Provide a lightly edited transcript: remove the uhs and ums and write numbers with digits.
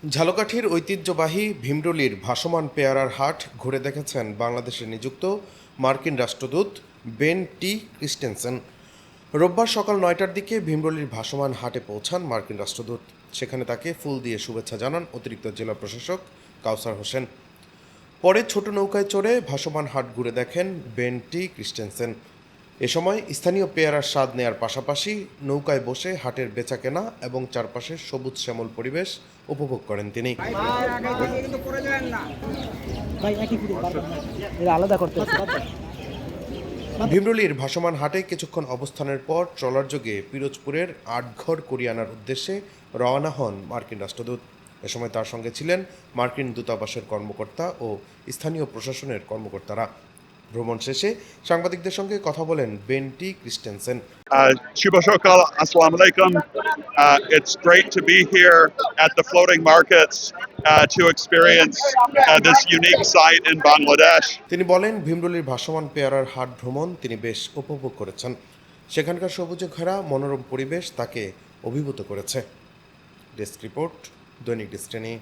ঝালকাঠির ঐতিহ্যবাহী ভীমরুলির ভাসমান পেয়ারার হাট ঘুরে দেখেছেন বাংলাদেশে নিযুক্ত মার্কিন রাষ্ট্রদূত বেন টি ক্রিস্টেনসেন। রোববার সকাল ৯টার দিকে ভীমরুলির ভাসমান হাটে পৌঁছান মার্কিন রাষ্ট্রদূত। সেখানে তাকে ফুল দিয়ে শুভেচ্ছা জানান অতিরিক্ত জেলা প্রশাসক কাউসার হোসেন। পরে ছোট নৌকায় চড়ে ভাসমান হাট ঘুরে দেখেন বেন টি ক্রিস্টেনসেন। এ সময় স্থানীয় পেয়ারার স্বাদ নেয়ার পাশাপাশি নৌকায় বসে হাটের বেচাকেনা এবং চারপাশের সবুজ শ্যামল পরিবেশ উপভোগ করেন তিনি। ভীমরুলির ভাসমান হাটে কিছুক্ষণ অবস্থানের পর ট্রলারযোগে পিরোজপুরের আটঘর কুরিয়ানার উদ্দেশ্যে রওনা হন মার্কিন রাষ্ট্রদূত। এ সময় তার সঙ্গে ছিলেন মার্কিন দূতাবাসের কর্মকর্তা ও স্থানীয় প্রশাসনের কর্মকর্তারা। ভ্রমণ শেষে সাংবাদিকদের সঙ্গে কথা বলেন Ben T Christensen. Shubha Shokal, Assalamu alaikum. It's great to be here at the floating markets to experience this unique site in Bangladesh. তিনি বলেন, ভীমরুলির ভাসমান পেয়ারার হাট ভ্রমণ তিনি বেশ উপভোগ করেছেন। সেখানকার সবুজে ঘেরা মনোরম পরিবেশ তাকে অভিভূত করেছে। ডেস্ক রিপোর্ট, দৈনিক ডেস্টিনি।